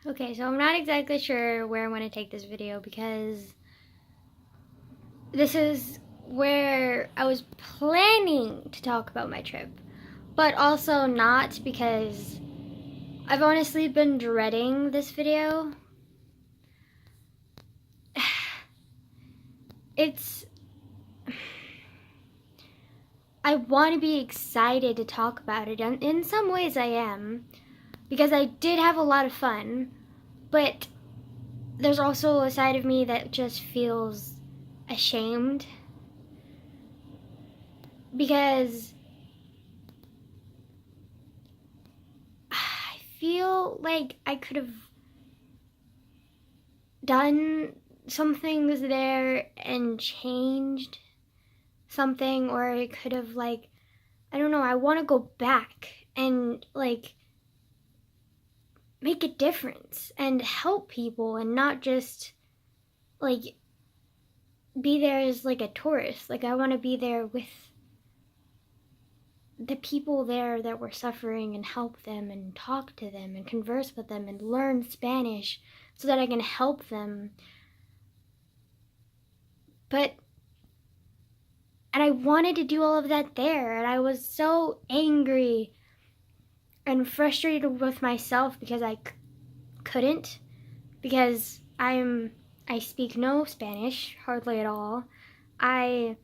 Okay, so I'm not exactly sure where I want to take this video because this is where I was planning to talk about my trip, but also not because I've honestly been dreading this video. It's. I want to be excited to talk about it, and in some ways I am, because I did have a lot of fun, but there's also a side of me that just feels ashamed because I feel like I could have done some things there and changed something, or I could have, like, I don't know, I want to go back and, like, make a difference and help people and not just, like, be there as, like, a tourist. Like, I want to be there with the people there that were suffering and help them and talk to them and converse with them and learn Spanish so that I can help them. And I wanted to do all of that there, and I was so angry and frustrated with myself because I couldn't, because I speak no Spanish, hardly at all. I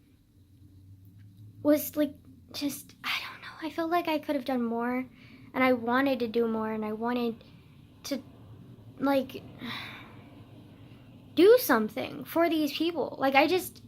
was like, just, I don't know, I felt like I could have done more, and I wanted to do more, and I wanted to, like, do something for these people. Like, I just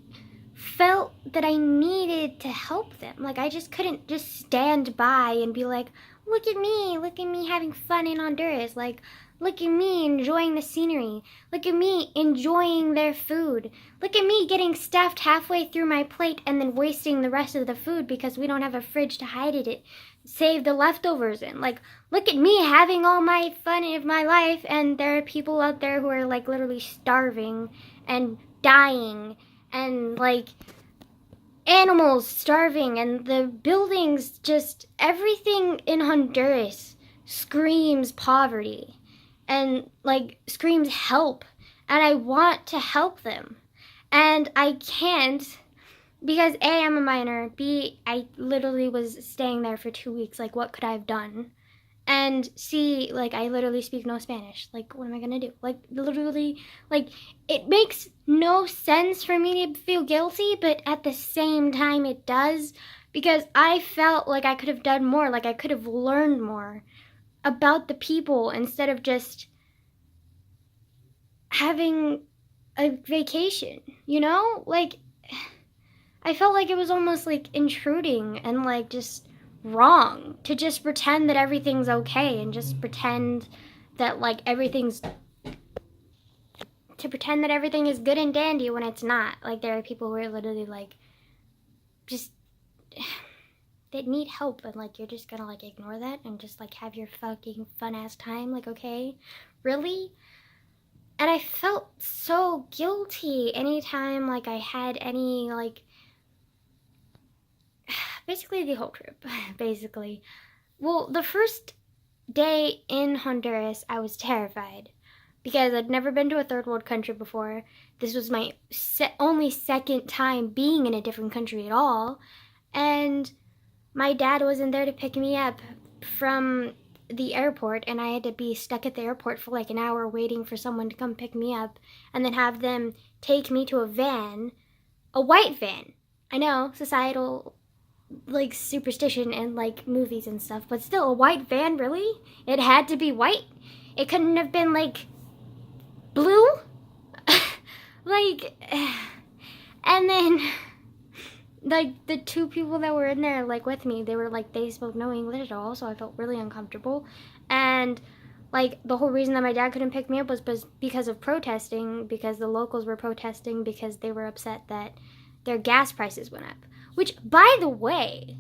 felt that I needed to help them. Like, I just couldn't just stand by and be like, look at me having fun in Honduras. Like, look at me enjoying the scenery. Look at me enjoying their food. Look at me getting stuffed halfway through my plate and then wasting the rest of the food because we don't have a fridge to hide it. Save the leftovers in. Like, look at me having all my fun of my life, and there are people out there who are, like, literally starving and dying, and, like, animals starving, and the buildings, just everything in Honduras screams poverty and, like, screams help, and I want to help them, and I can't because A, I'm a minor, B, I literally was staying there for 2 weeks. Like, what could I have done? And C, like, I literally speak no Spanish. Like, what am I gonna do? Like, literally, like, it makes no sense for me to feel guilty, but at the same time it does, because I felt like I could have done more, like I could have learned more about the people instead of just having a vacation, you know? Like, I felt like it was almost like intruding and, like, just wrong to just pretend that everything's okay and just pretend that, like, everything is good and dandy when it's not. Like, there are people who are literally, like, just that need help, and, like, you're just gonna, like, ignore that and just, like, have your fucking fun ass time. Like, okay, really? And I felt so guilty anytime, like, I had any, like, basically the whole trip, basically. Well, the first day in Honduras, I was terrified because I'd never been to a third world country before. This was my only second time being in a different country at all. And my dad wasn't there to pick me up from the airport, and I had to be stuck at the airport for like an hour waiting for someone to come pick me up and then have them take me to a van, a white van. I know, societal, like, superstition and, like, movies and stuff, but still, a white van, really? It had to be white? It couldn't have been, like, blue? Like, and then, like, the two people that were in there, like, with me, they were, like, they spoke no English at all, so I felt really uncomfortable. And, like, the whole reason that my dad couldn't pick me up was because of protesting, because the locals were protesting because they were upset that their gas prices went up. Which, by the way,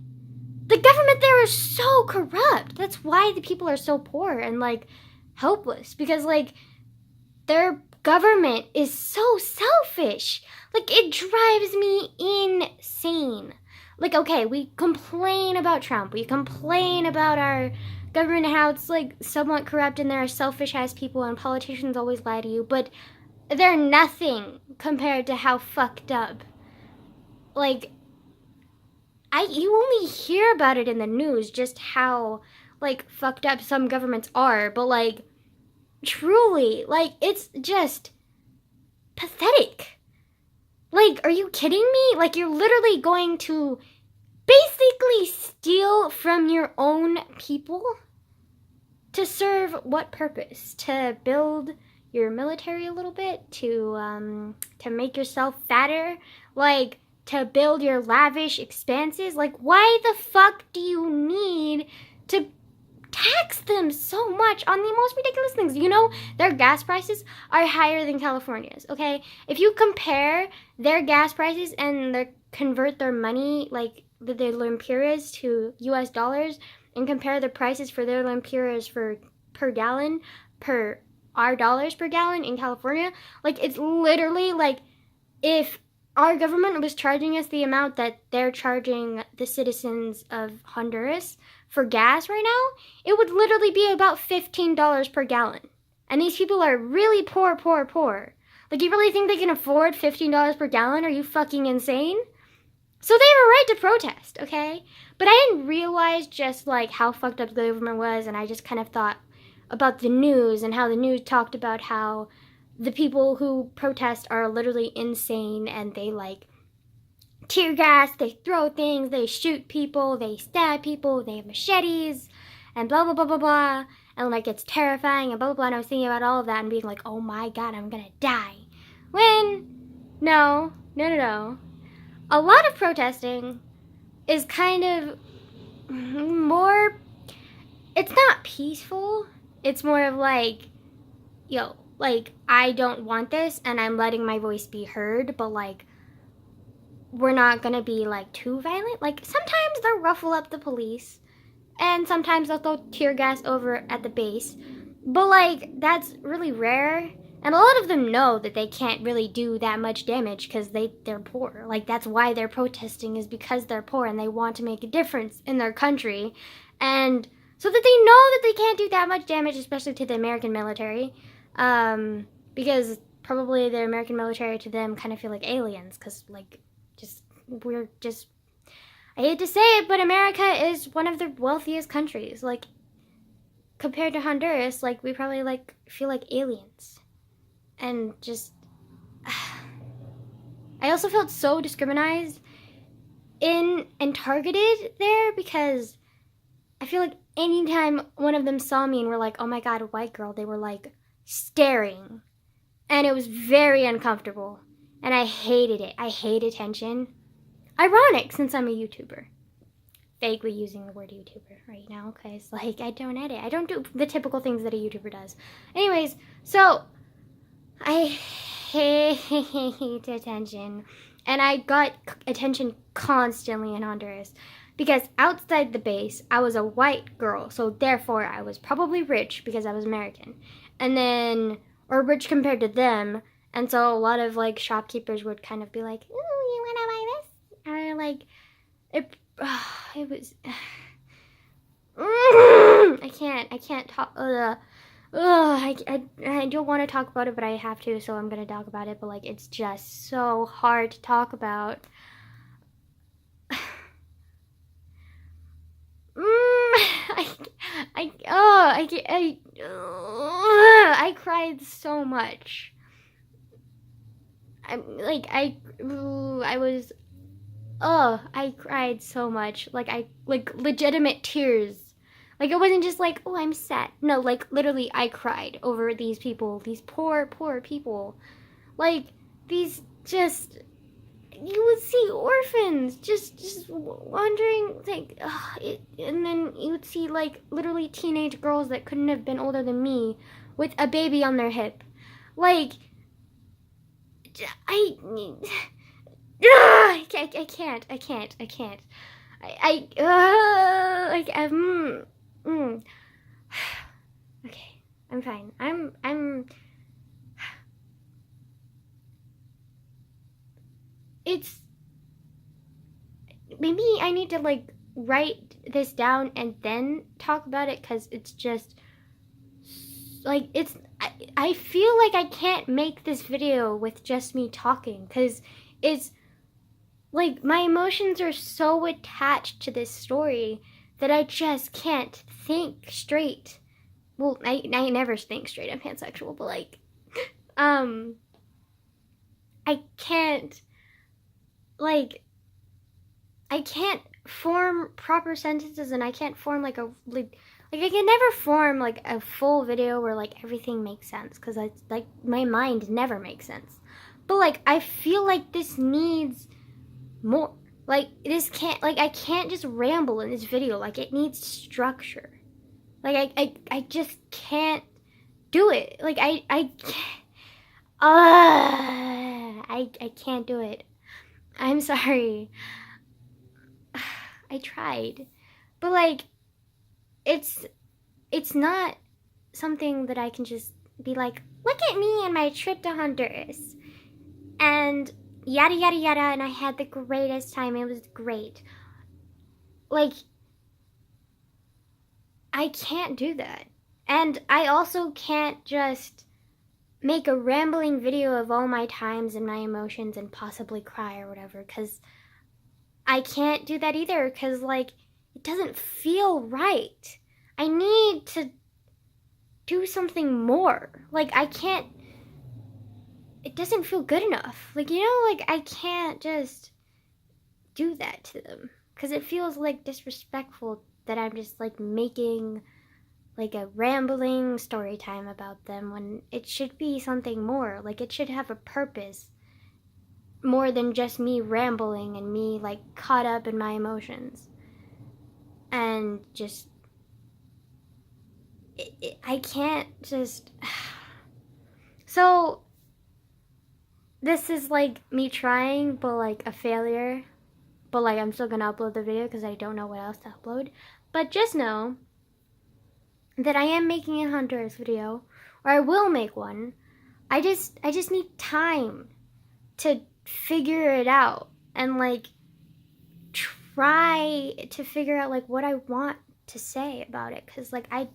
the government there is so corrupt. That's why the people are so poor and, like, helpless. Because, like, their government is so selfish. Like, it drives me insane. Like, okay, we complain about Trump. We complain about our government, how it's like somewhat corrupt and there are selfish ass people and politicians always lie to you, but they're nothing compared to how fucked up. Like, you only hear about it in the news, just how, like, fucked up some governments are, but, like, truly, like, it's just pathetic. Like, are you kidding me? Like, you're literally going to basically steal from your own people? To serve what purpose? To build your military a little bit? To make yourself fatter? Like, to build your lavish expanses? Like, why the fuck do you need to tax them so much on the most ridiculous things? You know, their gas prices are higher than California's, okay? If you compare their gas prices and convert their money, like the lempiras, to US dollars, and compare the prices for their lempiras per gallon per our dollars per gallon in California, like, it's literally like if our government was charging us the amount that they're charging the citizens of Honduras for gas right now, it would literally be about $15 per gallon. And these people are really poor. Like, you really think they can afford $15 per gallon? Are you fucking insane? So they have a right to protest, okay? But I didn't realize just, like, how fucked up the government was, and I just kind of thought about the news and how the news talked about how the people who protest are literally insane and they, like, tear gas, they throw things, they shoot people, they stab people, they have machetes, and blah, blah, blah, blah, blah. And, like, it's terrifying and blah, blah, blah. And I was thinking about all of that and being like, oh my god, I'm gonna die. When, no. A lot of protesting is kind of more, it's not peaceful. It's more of like, yo, like, I don't want this and I'm letting my voice be heard, but, like, we're not gonna be, like, too violent. Like, sometimes they'll ruffle up the police and sometimes they'll throw tear gas over at the base, but, like, that's really rare. And a lot of them know that they can't really do that much damage because they're poor. Like, that's why they're protesting, is because they're poor and they want to make a difference in their country. And so that they know that they can't do that much damage, especially to the American military. Because probably the American military to them kind of feel like aliens. Because, like, I hate to say it, but America is one of the wealthiest countries. Like, compared to Honduras, like, we probably, like, feel like aliens. And just, I also felt so discriminated and targeted there, because I feel like anytime one of them saw me and were like, oh my god, a white girl, they were, like, staring. And it was very uncomfortable. And I hated it. I hate attention. Ironic, since I'm a YouTuber. Vaguely using the word YouTuber right now, because, like, I don't edit. I don't do the typical things that a YouTuber does. Anyways, so I hate attention. And I got attention constantly in Honduras. Because outside the base, I was a white girl. So therefore, I was probably rich because I was American. And then, or rich compared to them. And so a lot of, like, shopkeepers would kind of be like, ooh, you want to buy this? Or, like, it was, I can't talk, I don't want to talk about it, but I have to, so I'm going to talk about it, but, like, it's just so hard to talk about. I cried so much. I cried so much. Like, legitimate tears. Like, it wasn't just like, oh, I'm sad. No, like, literally, I cried over these people. These poor people. Like, these just, you would see orphans just wandering, like, and then you would see, like, literally teenage girls that couldn't have been older than me with a baby on their hip. Like, I can't. Okay, I'm fine. It's, maybe I need to, like, write this down and then talk about it, because it's just like I feel like I can't make this video with just me talking, because it's like my emotions are so attached to this story that I just can't think straight. Well, I never think straight. I'm pansexual, but like I can't form proper sentences, and I can't form like I can never form like a full video where like everything makes sense, because I like my mind never makes sense. But like I feel like this needs more. Like this can't, like I can't just ramble in this video. Like it needs structure. Like I just can't do it. Like I can't do it. I'm sorry. I tried. But like it's not something that I can just be like, look at me and my trip to Honduras and yada yada yada, and I had the greatest time. It was great. Like I can't do that. And I also can't just make a rambling video of all my times and my emotions and possibly cry or whatever, because I can't do that either, because like it doesn't feel right. I need to do something more. Like I can't, it doesn't feel good enough. Like, you know, like I can't just do that to them, because it feels like disrespectful that I'm just like making like a rambling story time about them, when it should be something more. Like it should have a purpose more than just me rambling and me like caught up in my emotions. And just I can't just so this is like me trying, but like a failure. But like I'm still gonna upload the video because I don't know what else to upload. But just know that I am making a Honduras video, or I will make one. I just need time to figure it out and like try to figure out like what I want to say about it, because like I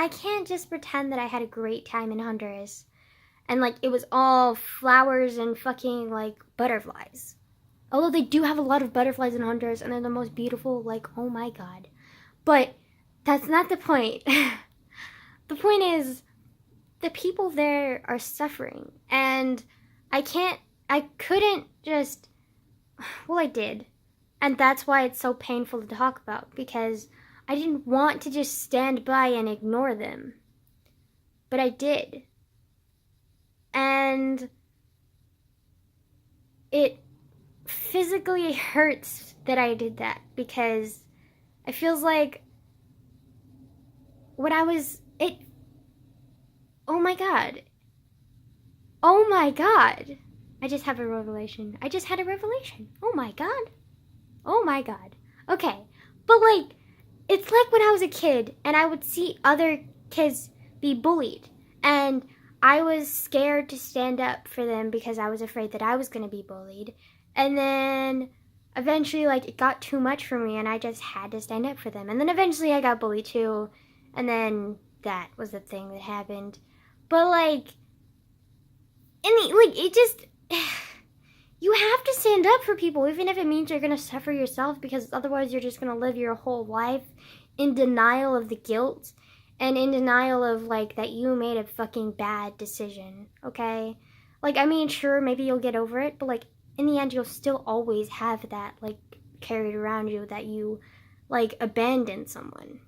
can't just pretend that I had a great time in Honduras and like it was all flowers and fucking like butterflies. Although they do have a lot of butterflies in Honduras and they're the most beautiful, like, oh my god. But that's not the point. The point is, the people there are suffering, and I couldn't just, well, I did. And that's why it's so painful to talk about, because I didn't want to just stand by and ignore them. But I did. And it physically hurts that I did that, because it feels like when I was, oh my god. Oh my god. I just have a revelation. I just had a revelation. Oh my god. Oh my god. Okay. But like, it's like when I was a kid and I would see other kids be bullied, and I was scared to stand up for them because I was afraid that I was going to be bullied. And then eventually like it got too much for me and I just had to stand up for them. And then eventually I got bullied too. And then that was the thing that happened. But like, it just, you have to stand up for people, even if it means you're going to suffer yourself, because otherwise you're just going to live your whole life in denial of the guilt and in denial of like that you made a fucking bad decision, okay? Like, I mean, sure, maybe you'll get over it, but like in the end you'll still always have that like carried around you, that you like abandoned someone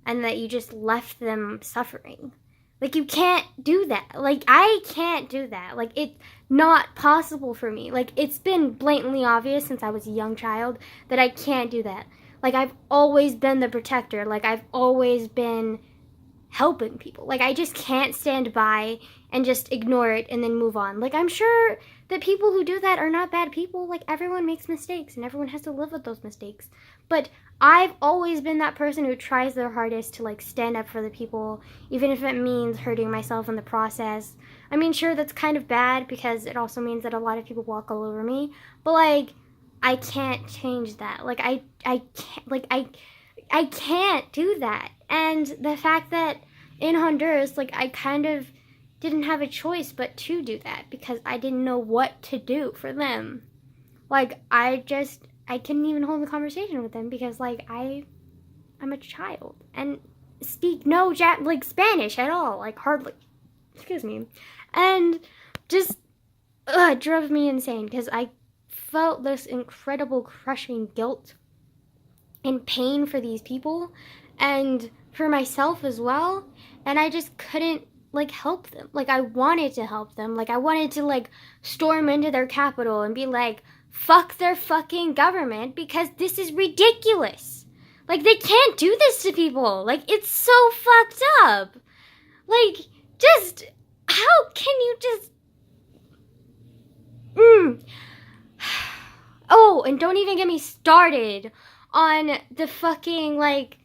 and that you just left them suffering. Like, you can't do that. Like, I can't do that. Like, it's not possible for me. Like, it's been blatantly obvious since I was a young child that I can't do that. Like, I've always been the protector. Like, I've always been helping people. Like, I just can't stand by and just ignore it and then move on. Like, I'm sure that people who do that are not bad people. Like, everyone makes mistakes and everyone has to live with those mistakes. But I've always been that person who tries their hardest to like stand up for the people, even if it means hurting myself in the process. I mean, sure, that's kind of bad because it also means that a lot of people walk all over me. But like, I can't change that. Like I can't, like I can't do that. And the fact that in Honduras, like I kind of didn't have a choice but to do that because I didn't know what to do for them. Like I couldn't even hold a conversation with them because like I'm a child and speak no like Spanish at all, like hardly. Excuse me. And just it drove me insane because I felt this incredible crushing guilt and pain for these people and for myself as well, and I just couldn't like help them. Like I wanted to help them. Like I wanted to like storm into their capital and be like, fuck their fucking government because this is ridiculous. Like they can't do this to people. Like it's so fucked up. Like just how can you just Oh, and don't even get me started on the fucking like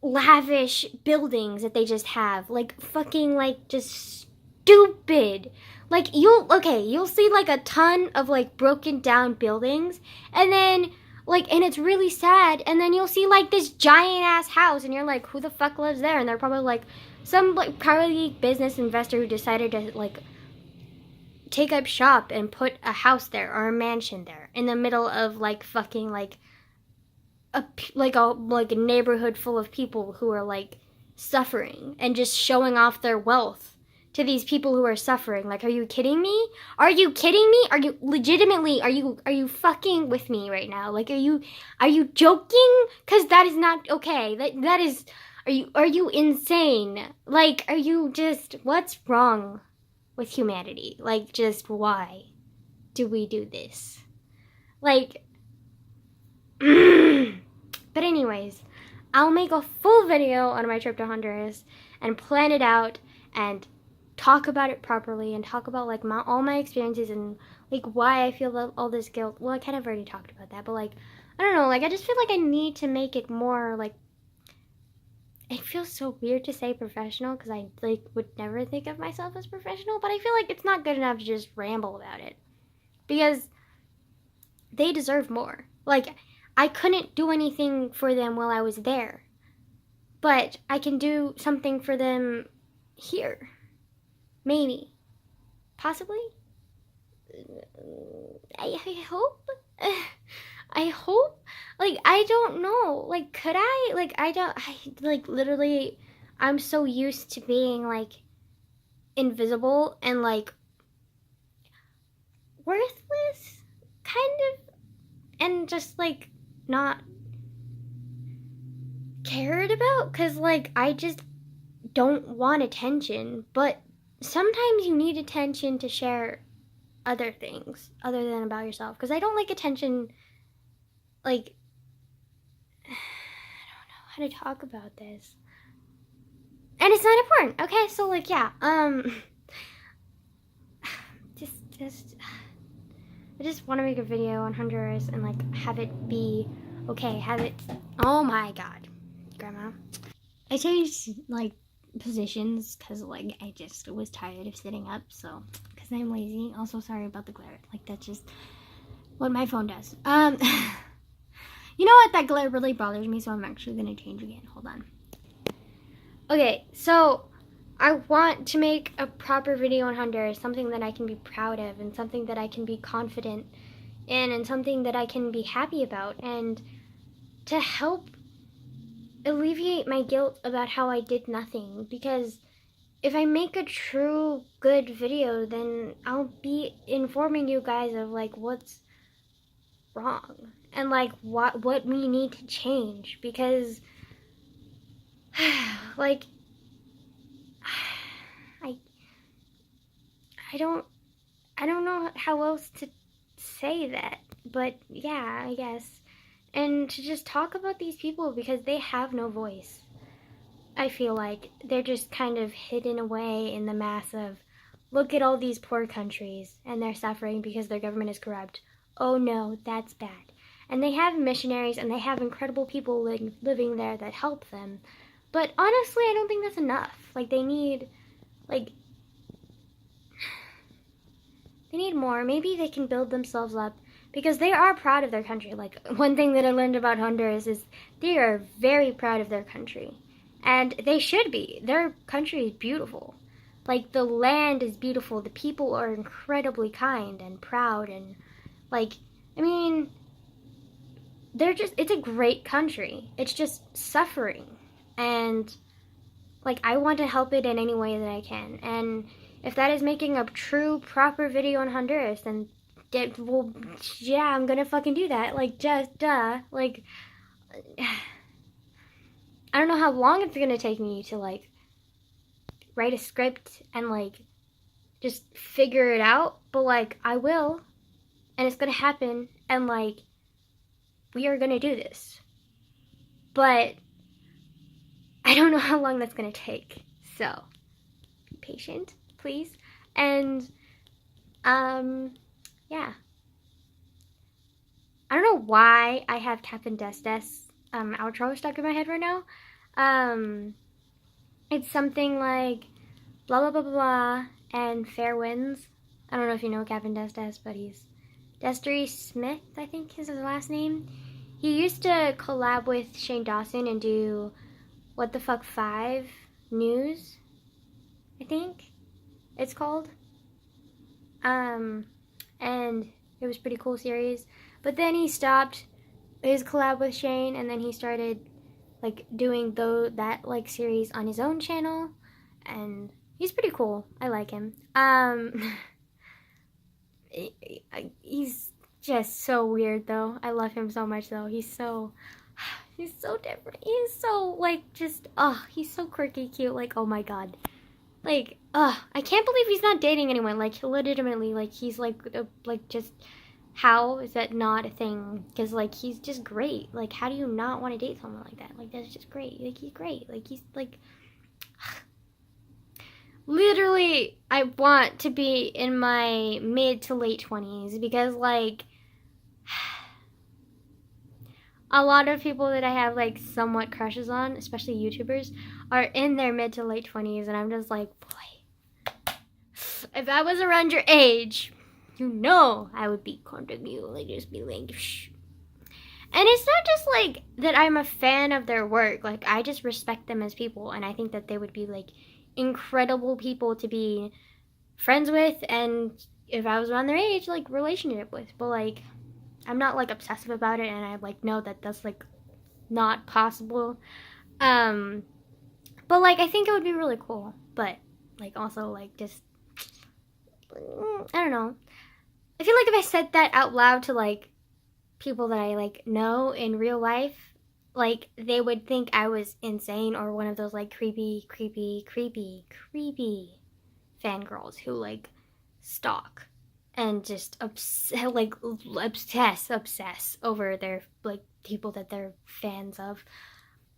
lavish buildings that they just have. Like fucking like just stupid. Like you'll see like a ton of like broken down buildings and then like and it's really sad and then you'll see like this giant ass house and you're like who the fuck lives there? And they're probably like some like probably business investor who decided to like take up shop and put a house there or a mansion there in the middle of like fucking like a neighborhood full of people who are like suffering and just showing off their wealth to these people who are suffering. Like, are you kidding me? Are you kidding me? Are you legitimately, are you fucking with me right now? Like, are you joking? Cause that is not okay. That is, are you insane? Like, are you just, what's wrong with humanity? Like, just why do we do this? Like, but anyways, I'll make a full video on my trip to Honduras and plan it out and talk about it properly and talk about like all my experiences and like why I feel all this guilt. Well, I kind of already talked about that, but like I don't know, like I just feel like I need to make it more like, it feels so weird to say professional because I like would never think of myself as professional, but I feel like it's not good enough to just ramble about it because they deserve more. Like I couldn't do anything for them while I was there, but I can do something for them here. Maybe. Possibly. I hope. I hope. Like, I don't know. Like, could I? Like, like, literally, I'm so used to being, like, invisible and, like, worthless, kind of, and just, like, not cared about, because, like, I just don't want attention, but sometimes you need attention to share other things other than about yourself, because I don't like attention, like, I don't know how to talk about this, and it's not important, okay? So, like, yeah, I just want to make a video on Honduras and, like, have it be, okay, have it, oh my god, Grandma. I changed, like, positions because, like, I just was tired of sitting up, so, because I'm lazy. Also, sorry about the glare. Like, that's just what my phone does. You know what? That glare really bothers me, so I'm actually gonna change again. Hold on. Okay, so I want to make a proper video on Honduras, something that I can be proud of and something that I can be confident in and something that I can be happy about, and to help alleviate my guilt about how I did nothing, because if I make a true good video, then I'll be informing you guys of like what's wrong and like what we need to change, because like I don't know how else to say that, but yeah, I guess. And to just talk about these people because they have no voice. I feel like they're just kind of hidden away in the mass of, look at all these poor countries and they're suffering because their government is corrupt. Oh no, that's bad. And they have missionaries and they have incredible people living there that help them. But honestly, I don't think that's enough. Like, they need more. Maybe they can build themselves up. because they are proud of their country. Like, one thing that I learned about Honduras is they are very proud of their country. And they should be. Their country is beautiful. Like, the land is beautiful. The people are incredibly kind and proud. And, like, I mean, it's a great country. It's just suffering. And, like, I want to help it in any way that I can. And if that is making a true, proper video on Honduras, then, well, yeah, I'm gonna fucking do that. Like, just, duh. Like, I don't know how long it's gonna take me to, like, write a script and, like, just figure it out. But, like, I will. And it's gonna happen. And, like, we are gonna do this. But I don't know how long that's gonna take. So, be patient, please. And, yeah. I don't know why I have Captain Desdes outro stuck in my head right now. It's something like blah blah blah blah blah and fair winds. I don't know if you know Captain Desdes, but he's Destry Smith, I think is his last name. He used to collab with Shane Dawson and do What the Fuck 5 News, I think it's called. And it was a pretty cool series. But then he stopped his collab with Shane, and then he started like doing that like series on his own channel, and he's pretty cool. I like him. He's just so weird though. I love him so much though. He's so different. He's so like he's so quirky, cute. Like, oh my god. Like, I can't believe he's not dating anyone. Like, legitimately, like, he's like just, how is that not a thing? Because, like, he's just great. Like, how do you not want to date someone like that? Like, that's just great. Like, he's great. Like, he's, like, literally, I want to be in my mid to late 20s because, like, a lot of people that I have, like, somewhat crushes on, especially YouTubers, are in their mid to late 20s, and I'm just like, boy, if I was around your age, you know I would be contacting you, like, just be like, shh. And it's not just, like, that I'm a fan of their work, like, I just respect them as people, and I think that they would be, like, incredible people to be friends with, and if I was around their age, like, relationship with, but, like, I'm not, like, obsessive about it, and I, like, know that that's, like, not possible. But, like, I think it would be really cool. But, like, also, like, just, I don't know. I feel like if I said that out loud to, like, people that I, like, know in real life, like, they would think I was insane or one of those, like, creepy fangirls who, like, stalk and just obsess over their, like, people that they're fans of.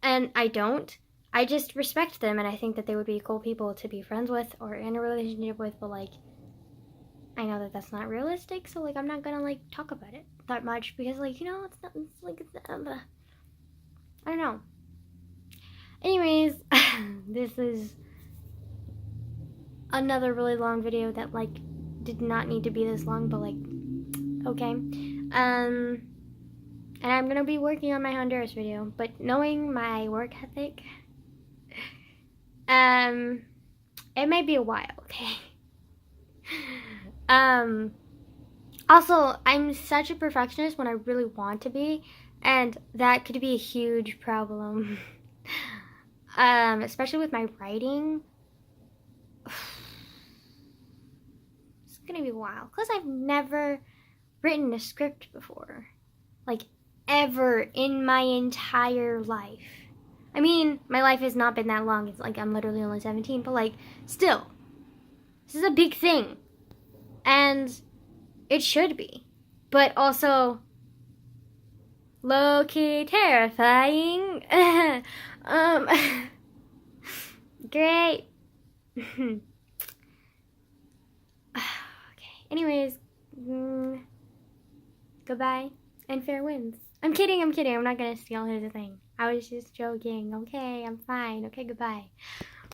And I don't. I just respect them, and I think that they would be cool people to be friends with or in a relationship with, but, like, I know that that's not realistic, so, like, I'm not gonna, like, talk about it that much, because, like, you know, it's not, it's, like, I don't know. Anyways, this is another really long video that, like, did not need to be this long, but, like, okay. And I'm gonna be working on my Honduras video, but knowing my work ethic, it may be a while, okay? Also, I'm such a perfectionist when I really want to be, and that could be a huge problem. Especially with my writing. It's gonna be a while, because I've never written a script before. Like, ever in my entire life. I mean, my life has not been that long. It's like I'm literally only 17, but, like, still. This is a big thing. And it should be. But also low-key terrifying. Great. Okay. Anyways, goodbye and fair winds. I'm kidding. I'm not gonna steal his thing. I was just joking. Okay, I'm fine. Okay, goodbye.